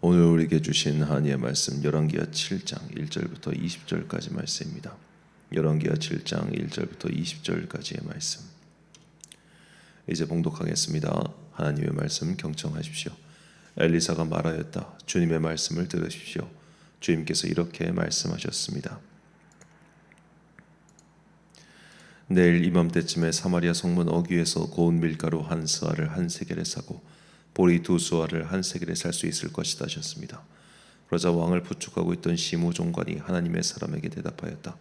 오늘 우리에게 주신 하나님의 말씀 열왕기하 7장 1절부터 20절까지 말씀입니다. 열왕기하 7장 1절부터 20절까지의 말씀 이제 봉독하겠습니다. 하나님의 말씀 경청하십시오. 엘리사가 말하였다. 주님의 말씀을 들으십시오. 주님께서 이렇게 말씀하셨습니다. 내일 이맘때쯤에 사마리아 성문 어귀에서 고운 밀가루 한 스아를 한 세겔에 사고 보리 두 수아를 한 세겔에 살 수 있을 것이다 하셨습니다. 그러자 왕을 부축하고 있던 시므 종관이 하나님의 사람에게 대답하였다.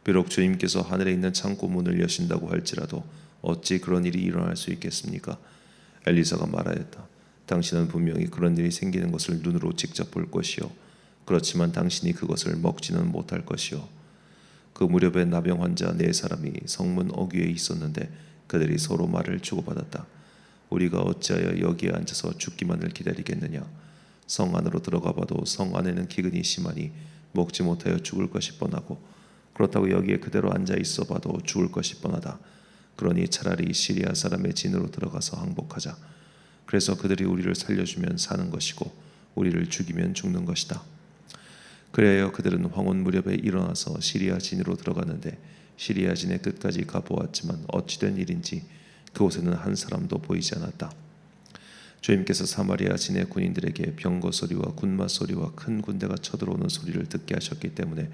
비록 주님께서 하늘에 있는 창고 문을 여신다고 할지라도 어찌 그런 일이 일어날 수 있겠습니까? 엘리사가 말하였다. 당신은 분명히 그런 일이 생기는 것을 눈으로 직접 볼 것이요, 그렇지만 당신이 그것을 먹지는 못할 것이요. 그 무렵에 나병 환자 4사람이 성문 어귀에 있었는데 그들이 서로 말을 주고받았다. 우리가 어찌하여 여기에 앉아서 죽기만을 기다리겠느냐? 성 안으로 들어가 봐도 성 안에는 기근이 심하니 먹지 못하여 죽을 것이 뻔하고, 그렇다고 여기에 그대로 앉아 있어 봐도 죽을 것이 뻔하다. 그러니 차라리 시리아 사람의 진으로 들어가서 항복하자. 그래서 그들이 우리를 살려주면 사는 것이고 우리를 죽이면 죽는 것이다. 그래야 그들은 황혼 무렵에 일어나서 시리아 진으로 들어갔는데 시리아 진의 끝까지 가보았지만 어찌된 일인지 그곳에는 한 사람도 보이지 않았다. 주님께서 사마리아 진의 군인들에게 병거 소리와 군마 소리와 큰 군대가 쳐들어오는 소리를 듣게 하셨기 때문에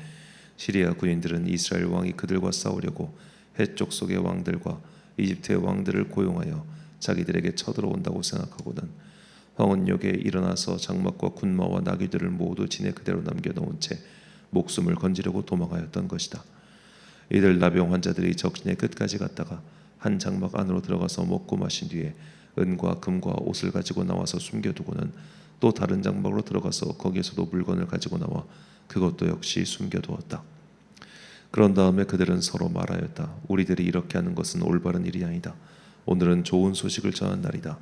시리아 군인들은 이스라엘 왕이 그들과 싸우려고 해쪽 속의 왕들과 이집트의 왕들을 고용하여 자기들에게 쳐들어온다고 생각하고는 황혼역에 일어나서 장막과 군마와 나귀들을 모두 진에 그대로 남겨놓은 채 목숨을 건지려고 도망하였던 것이다. 이들 나병 환자들이 적진의 끝까지 갔다가 한 장막 안으로 들어가서 먹고 마신 뒤에 은과 금과 옷을 가지고 나와서 숨겨두고는 또 다른 장막으로 들어가서 거기에서도 물건을 가지고 나와 그것도 역시 숨겨두었다. 그런 다음에 그들은 서로 말하였다. 우리들이 이렇게 하는 것은 올바른 일이 아니다. 오늘은 좋은 소식을 전한 날이다.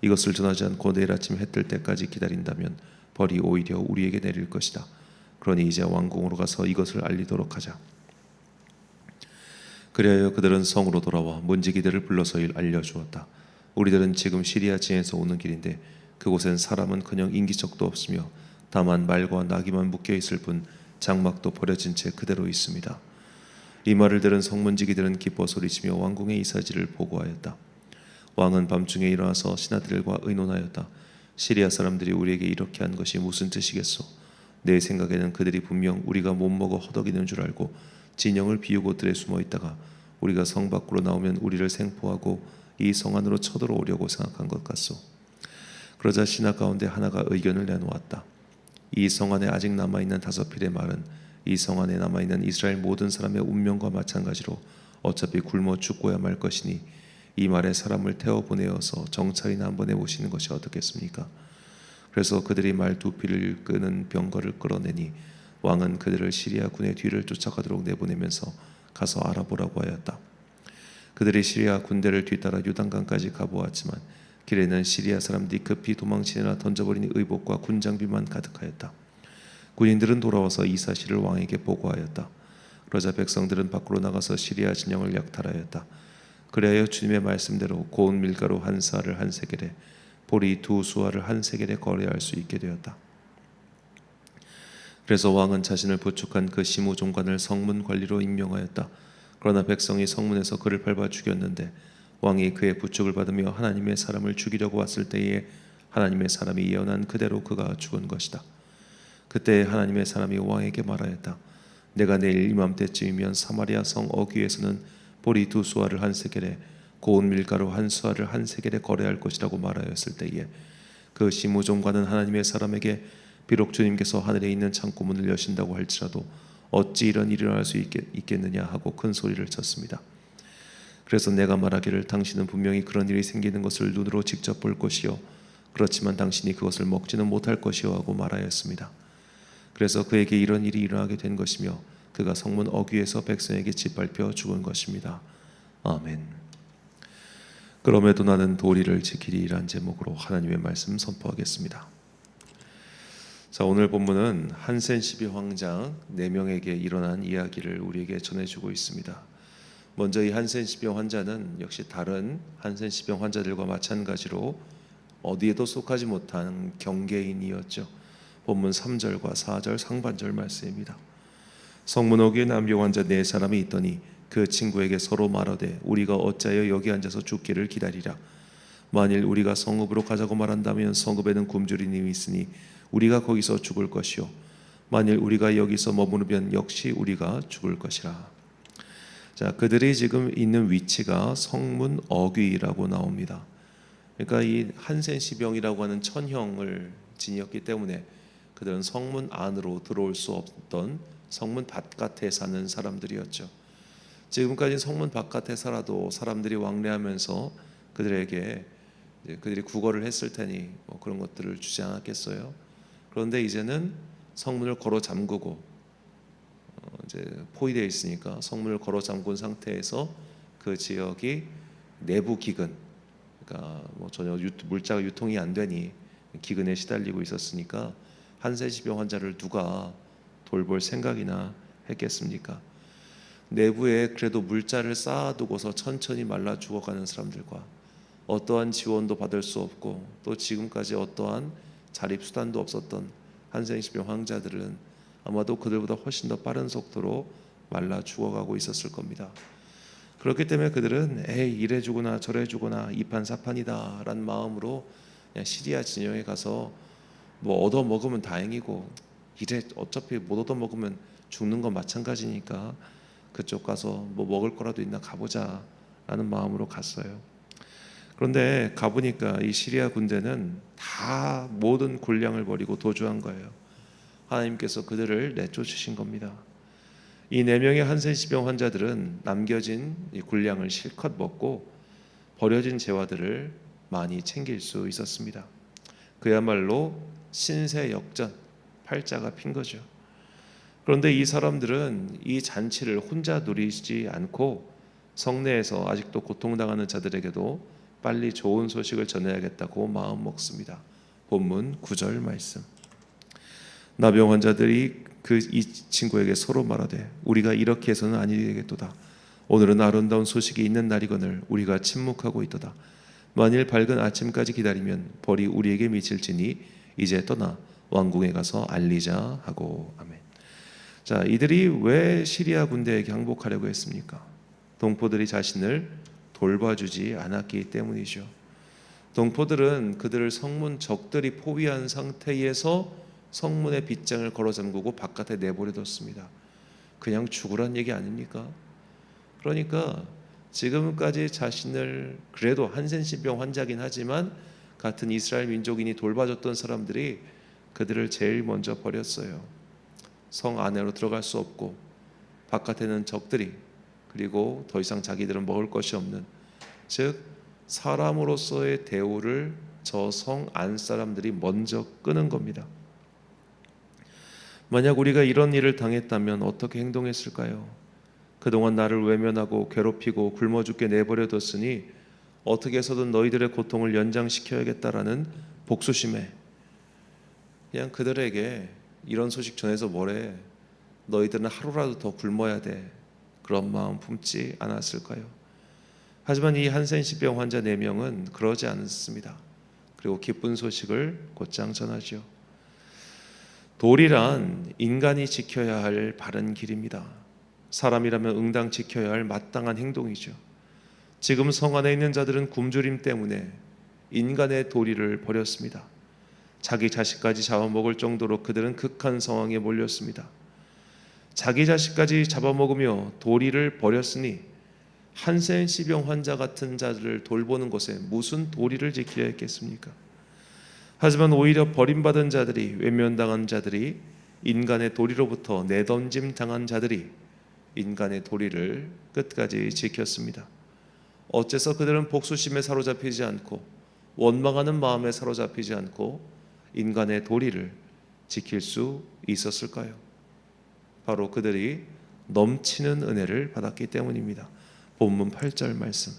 이것을 전하지 않고 내일 아침 해 뜰 때까지 기다린다면 벌이 오히려 우리에게 내릴 것이다. 그러니 이제 왕궁으로 가서 이것을 알리도록 하자. 그리하여 그들은 성으로 돌아와 문지기들을 불러서 알려주었다. 우리들은 지금 시리아 진에서 오는 길인데 그곳엔 사람은커녕 인기척도 없으며 다만 말과 나귀만 묶여있을 뿐 장막도 버려진 채 그대로 있습니다. 이 말을 들은 성문지기들은 기뻐 소리치며 왕궁의 이사지를 보고하였다. 왕은 밤중에 일어나서 신하들과 의논하였다. 시리아 사람들이 우리에게 이렇게 한 것이 무슨 뜻이겠소? 내 생각에는 그들이 분명 우리가 못 먹어 허덕이는 줄 알고 진영을 비우고 들에 숨어 있다가 우리가 성 밖으로 나오면 우리를 생포하고 이 성 안으로 쳐들어오려고 생각한 것 같소. 그러자 신하 가운데 하나가 의견을 내놓았다. 이 성 안에 아직 남아있는 5필의 말은 이 성 안에 남아있는 이스라엘 모든 사람의 운명과 마찬가지로 어차피 굶어 죽고야 말 것이니 이 말에 사람을 태워 보내어서 정찰이나 한번 해보시는 것이 어떻겠습니까? 그래서 그들이 말 2필을 끄는 병거를 끌어내니 왕은 그들을 시리아 군의 뒤를 쫓아가도록 내보내면서 가서 알아보라고 하였다. 그들이 시리아 군대를 뒤따라 요단강까지 가보았지만 길에는 시리아 사람들이 급히 도망치느라 던져버린 의복과 군장비만 가득하였다. 군인들은 돌아와서 이 사실을 왕에게 보고하였다. 그러자 백성들은 밖으로 나가서 시리아 진영을 약탈하였다. 그래야 주님의 말씀대로 고운 밀가루 한 스아를 한 세겔에 보리 두 수아를 한 세겔에 거래할 수 있게 되었다. 그래서 왕은 자신을 부축한 그 시므 종관을 성문 관리로 임명하였다. 그러나 백성이 성문에서 그를 밟아 죽였는데 왕이 그의 부축을 받으며 하나님의 사람을 죽이려고 왔을 때에 하나님의 사람이 예언한 그대로 그가 죽은 것이다. 그때 하나님의 사람이 왕에게 말하였다. 내가 내일 이맘때쯤이면 사마리아 성 어귀에서는 보리 두 수아를 한 세겔에 고운 밀가루 한 수아를 한 세겔에 거래할 것이라고 말하였을 때에 그 시므 종관은 하나님의 사람에게 비록 주님께서 하늘에 있는 창고문을 여신다고 할지라도 어찌 이런 일이 일어날 수 있겠느냐 하고 큰 소리를 쳤습니다. 그래서 내가 말하기를 당신은 분명히 그런 일이 생기는 것을 눈으로 직접 볼 것이요, 그렇지만 당신이 그것을 먹지는 못할 것이요 하고 말하였습니다. 그래서 그에게 이런 일이 일어나게 된 것이며 그가 성문 어귀에서 백성에게 짓밟혀 죽은 것입니다. 아멘. 그럼에도 나는 도리를 지키리라는 제목으로 하나님의 말씀 선포하겠습니다. 자, 오늘 본문은 한센 12황장 4명에게 일어난 이야기를 우리에게 전해주고 있습니다. 먼저 이 한센 12병 환자는 역시 다른 한센 12병 환자들과 마찬가지로 어디에도 속하지 못한 경계인이었죠. 본문 3절과 4절 상반절 말씀입니다. 성문 어귀에 남병 환자 4사람이 있더니 그 친구에게 서로 말하되 우리가 어찌하여 여기 앉아서 죽기를 기다리랴. 만일 우리가 성읍으로 가자고 말한다면 성읍에는 굶주리님이 있으니 우리가 거기서 죽을 것이요 만일 우리가 여기서 머무르면 역시 우리가 죽을 것이라. 자, 그들이 지금 있는 위치가 성문 어귀라고 나옵니다. 그러니까 이 한센시병이라고 하는 천형을 지녔기 때문에 그들은 성문 안으로 들어올 수 없던 성문 바깥에 사는 사람들이었죠. 지금까지 성문 바깥에 살아도 사람들이 왕래하면서 그들에게 그들이 구걸을 했을 테니 뭐 그런 것들을 주지 않았겠어요. 그런데 이제는 성문을 걸어 잠그고 이제 포위되어 있으니까 성문을 걸어 잠근 상태에서 그 지역이 내부 기근, 그러니까 뭐 전혀 물자가 유통이 안 되니 기근에 시달리고 있었으니까 한센시병 환자를 누가 돌볼 생각이나 했겠습니까? 내부에 그래도 물자를 쌓아두고서 천천히 말라 죽어가는 사람들과 어떠한 지원도 받을 수 없고 또 지금까지 어떠한 자립수단도 없었던 한센시병 환자들은 아마도 그들보다 훨씬 더 빠른 속도로 말라 죽어가고 있었을 겁니다. 그렇기 때문에 그들은 에이 이래 주거나 저래 주거나 이판사판이다 라는 마음으로 그냥 시리아 진영에 가서 뭐 얻어 먹으면 다행이고 이래 어차피 못 얻어 먹으면 죽는 건 마찬가지니까 그쪽 가서 뭐 먹을 거라도 있나 가보자 라는 마음으로 갔어요. 그런데 가보니까 이 시리아 군대는 다 모든 군량을 버리고 도주한 거예요. 하나님께서 그들을 내쫓으신 겁니다. 이 4명의 한센시병 환자들은 남겨진 이 군량을 실컷 먹고 버려진 재화들을 많이 챙길 수 있었습니다. 그야말로 신세역전, 팔자가 핀 거죠. 그런데 이 사람들은 이 잔치를 혼자 누리지 않고 성내에서 아직도 고통당하는 자들에게도 빨리 좋은 소식을 전해야겠다고 마음 먹습니다. 본문 9절 말씀. 나병 환자들이 이 친구에게 서로 말하되 우리가 이렇게 해서는 아니 되겠도다. 오늘은 아름다운 소식이 있는 날이거늘 우리가 침묵하고 있도다. 만일 밝은 아침까지 기다리면 벌이 우리에게 미칠지니 이제 떠나 왕궁에 가서 알리자 하고. 아멘. 자, 이들이 왜 시리아 군대에게 항복하려고 했습니까? 동포들이 자신을 돌봐주지 않았기 때문이죠. 동포들은 그들을 성문 적들이 포위한 상태에서 성문의 빗장을 걸어 잠그고 바깥에 내버려뒀습니다. 그냥 죽으란 얘기 아닙니까? 그러니까 지금까지 자신을 그래도 한센시병 환자긴 하지만 같은 이스라엘 민족인이 돌봐줬던 사람들이 그들을 제일 먼저 버렸어요. 성 안으로 들어갈 수 없고 바깥에는 적들이, 그리고 더 이상 자기들은 먹을 것이 없는, 즉 사람으로서의 대우를 저 성 안 사람들이 먼저 끄는 겁니다. 만약 우리가 이런 일을 당했다면 어떻게 행동했을까요? 그동안 나를 외면하고 괴롭히고 굶어 죽게 내버려뒀으니 어떻게 해서든 너희들의 고통을 연장시켜야겠다라는 복수심에 그냥 그들에게 이런 소식 전해서 뭐래, 너희들은 하루라도 더 굶어야 돼, 그런 마음 품지 않았을까요? 하지만 이 한센시병 환자 4명은 그러지 않습니다. 그리고 기쁜 소식을 곧장 전하죠. 도리란 인간이 지켜야 할 바른 길입니다. 사람이라면 응당 지켜야 할 마땅한 행동이죠. 지금 성 안에 있는 자들은 굶주림 때문에 인간의 도리를 버렸습니다. 자기 자식까지 잡아먹을 정도로 그들은 극한 상황에 몰렸습니다. 자기 자식까지 잡아먹으며 도리를 버렸으니 한센시병 환자 같은 자들을 돌보는 것에 무슨 도리를 지켜야 했겠습니까? 하지만 오히려 버림받은 자들이, 외면당한 자들이, 인간의 도리로부터 내던짐 당한 자들이 인간의 도리를 끝까지 지켰습니다. 어째서 그들은 복수심에 사로잡히지 않고 원망하는 마음에 사로잡히지 않고 인간의 도리를 지킬 수 있었을까요? 바로 그들이 넘치는 은혜를 받았기 때문입니다. 본문 8절 말씀.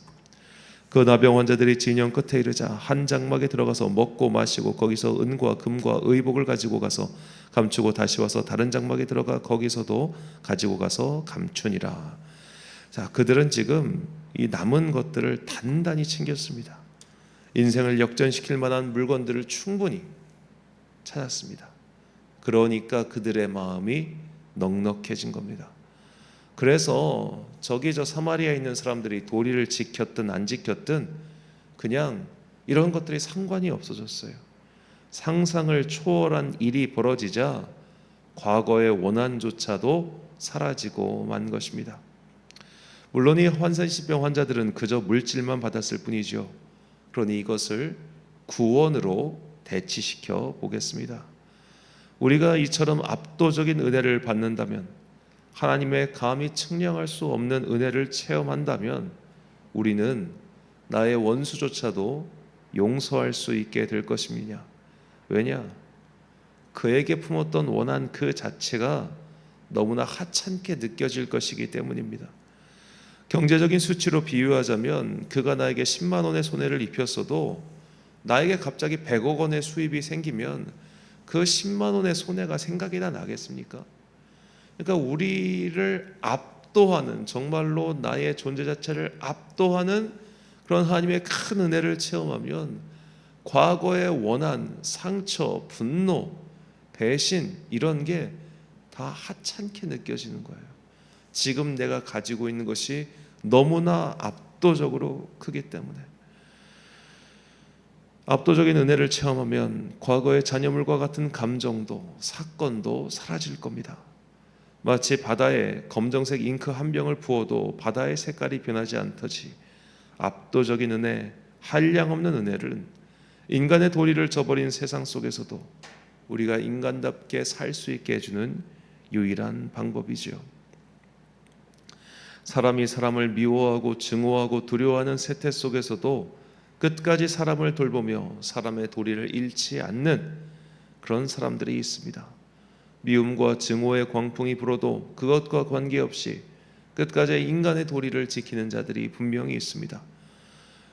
그 나병 환자들이 진영 끝에 이르자 한 장막에 들어가서 먹고 마시고 거기서 은과 금과 의복을 가지고 가서 감추고 다시 와서 다른 장막에 들어가 거기서도 가지고 가서 감추니라. 자, 그들은 지금 이 남은 것들을 단단히 챙겼습니다. 인생을 역전시킬 만한 물건들을 충분히 찾았습니다. 그러니까 그들의 마음이 넉넉해진 겁니다. 그래서 저기 저 사마리아에 있는 사람들이 도리를 지켰든 안 지켰든 그냥 이런 것들이 상관이 없어졌어요. 상상을 초월한 일이 벌어지자 과거의 원한조차도 사라지고 만 것입니다. 물론 이 환센시병 환자들은 그저 물질만 받았을 뿐이죠. 그러니 이것을 구원으로 대치시켜 보겠습니다. 우리가 이처럼 압도적인 은혜를 받는다면, 하나님의 감히 측량할 수 없는 은혜를 체험한다면 우리는 나의 원수조차도 용서할 수 있게 될 것입니다. 왜냐? 그에게 품었던 원한 그 자체가 너무나 하찮게 느껴질 것이기 때문입니다. 경제적인 수치로 비유하자면 그가 나에게 10만 원의 손해를 입혔어도 나에게 갑자기 100억 원의 수입이 생기면 그 10만 원의 손해가 생각이나 나겠습니까? 그러니까 우리를 압도하는, 정말로 나의 존재 자체를 압도하는 그런 하나님의 큰 은혜를 체험하면 과거의 원한, 상처, 분노, 배신 이런 게 다 하찮게 느껴지는 거예요. 지금 내가 가지고 있는 것이 너무나 압도적으로 크기 때문에. 압도적인 은혜를 체험하면 과거의 잔여물과 같은 감정도 사건도 사라질 겁니다. 마치 바다에 검정색 잉크 한 병을 부어도 바다의 색깔이 변하지 않듯이 압도적인 은혜, 한량없는 은혜는 인간의 도리를 저버린 세상 속에서도 우리가 인간답게 살 수 있게 해주는 유일한 방법이지요. 사람이 사람을 미워하고 증오하고 두려워하는 세태 속에서도 끝까지 사람을 돌보며 사람의 도리를 잃지 않는 그런 사람들이 있습니다. 미움과 증오의 광풍이 불어도 그것과 관계없이 끝까지 인간의 도리를 지키는 자들이 분명히 있습니다.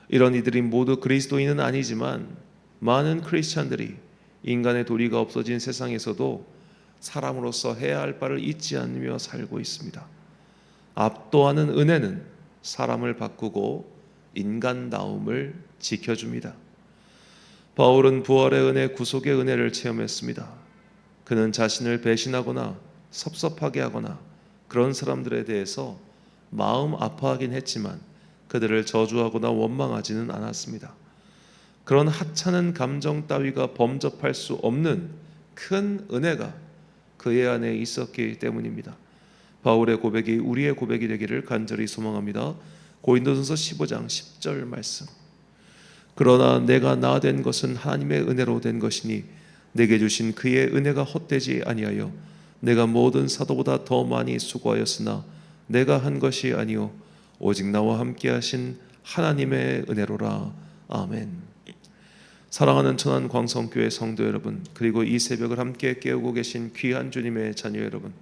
이런 이들이 모두 그리스도인은 아니지만 많은 크리스찬들이 인간의 도리가 없어진 세상에서도 사람으로서 해야 할 바를 잊지 않으며 살고 있습니다. 압도하는 은혜는 사람을 바꾸고 인간다움을 지켜줍니다. 바울은 부활의 은혜, 구속의 은혜를 체험했습니다. 그는 자신을 배신하거나 섭섭하게 하거나 그런 사람들에 대해서 마음 아파하긴 했지만 그들을 저주하거나 원망하지는 않았습니다. 그런 하찮은 감정 따위가 범접할 수 없는 큰 은혜가 그의 안에 있었기 때문입니다. 바울의 고백이 우리의 고백이 되기를 간절히 소망합니다. 고린도전서 15장 10절 말씀. 그러나 내가 나 된 것은 하나님의 은혜로 된 것이니 내게 주신 그의 은혜가 헛되지 아니하여 내가 모든 사도보다 더 많이 수고하였으나 내가 한 것이 아니요 오직 나와 함께 하신 하나님의 은혜로라. 아멘. 사랑하는 천안 광성교회 성도 여러분, 그리고 이 새벽을 함께 깨우고 계신 귀한 주님의 자녀 여러분,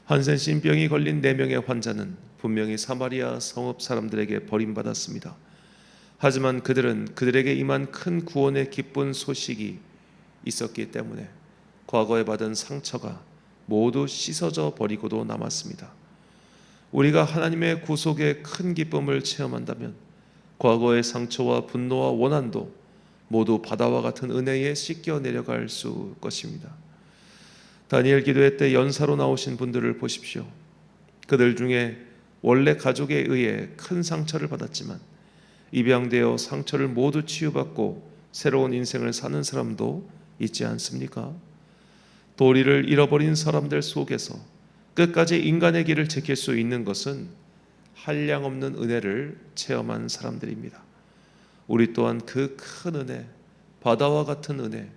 한센신병이 걸린 4명의 환자는 분명히 사마리아 성읍 사람들에게 버림받았습니다. 하지만 그들은 그들에게 임한 큰 구원의 기쁜 소식이 있었기 때문에 과거에 받은 상처가 모두 씻어져 버리고도 남았습니다. 우리가 하나님의 구속의 큰 기쁨을 체험한다면 과거의 상처와 분노와 원한도 모두 바다와 같은 은혜에 씻겨 내려갈 수 것입니다. 다니엘 기도회 때 연사로 나오신 분들을 보십시오. 그들 중에 원래 가족에 의해 큰 상처를 받았지만 입양되어 상처를 모두 치유받고 새로운 인생을 사는 사람도 있지 않습니까? 도리를 잃어버린 사람들 속에서 끝까지 인간의 길을 지킬 수 있는 것은 한량없는 은혜를 체험한 사람들입니다. 우리 또한 그 큰 은혜, 바다와 같은 은혜,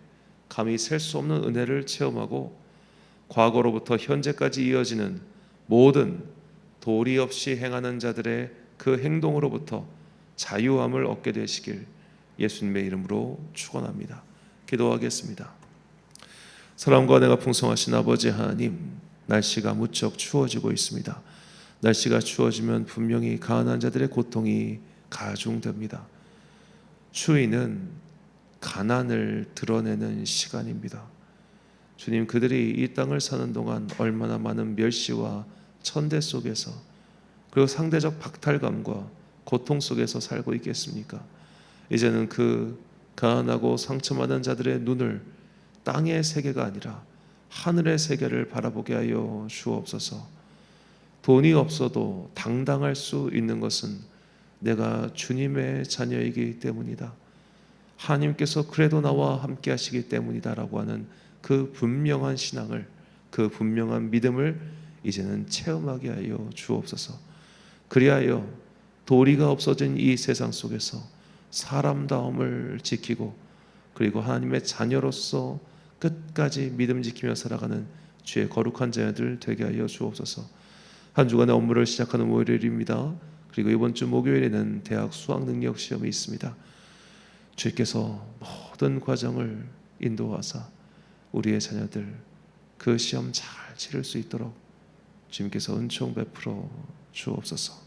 감히 셀 수 없는 은혜를 체험하고 과거로부터 현재까지 이어지는 모든 도리 없이 행하는 자들의 그 행동으로부터 자유함을 얻게 되시길 예수님의 이름으로 축원합니다. 기도하겠습니다. 사랑과 은혜가 풍성하신 아버지 하나님, 날씨가 무척 추워지고 있습니다. 날씨가 추워지면 분명히 가난한 자들의 고통이 가중됩니다. 추위는 가난을 드러내는 시간입니다. 주님, 그들이 이 땅을 사는 동안 얼마나 많은 멸시와 천대 속에서, 그리고 상대적 박탈감과 고통 속에서 살고 있겠습니까? 이제는 그 가난하고 상처받은 자들의 눈을 땅의 세계가 아니라 하늘의 세계를 바라보게 하여 주옵소서. 돈이 없어도 당당할 수 있는 것은 내가 주님의 자녀이기 때문이다. 하나님께서 그래도 나와 함께 하시기 때문이다라고 하는 그 분명한 신앙을, 그 분명한 믿음을 이제는 체험하게 하여 주옵소서. 그리하여 도리가 없어진 이 세상 속에서 사람다움을 지키고 그리고 하나님의 자녀로서 끝까지 믿음 지키며 살아가는 주의 거룩한 자녀들 되게 하여 주옵소서. 한 주간의 업무를 시작하는 월요일입니다. 그리고 이번 주 목요일에는 대학 수학 능력 시험이 있습니다. 주께서 모든 과정을 인도하사 우리의 자녀들 그 시험 잘 치를 수 있도록 주님께서 은총 베풀어 주옵소서.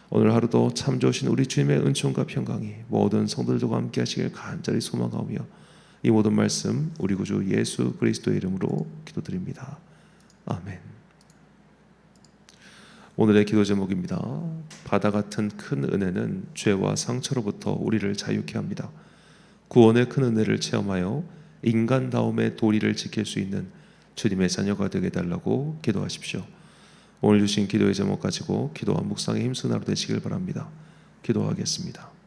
오늘 하루도 참 좋으신 우리 주님의 은총과 평강이 모든 성도들과 함께 하시길 간절히 소망하며 이 모든 말씀 우리 구주 예수 그리스도의 이름으로 기도드립니다. 아멘. 오늘의 기도 제목입니다. 바다 같은 큰 은혜는 죄와 상처로부터 우리를 자유케 합니다. 구원의 큰 은혜를 체험하여 인간다움의 도리를 지킬 수 있는 주님의 자녀가 되게 해달라고 기도하십시오. 오늘 주신 기도의 제목 가지고 기도와 묵상에 힘쓰는 하루 되시길 바랍니다. 기도하겠습니다.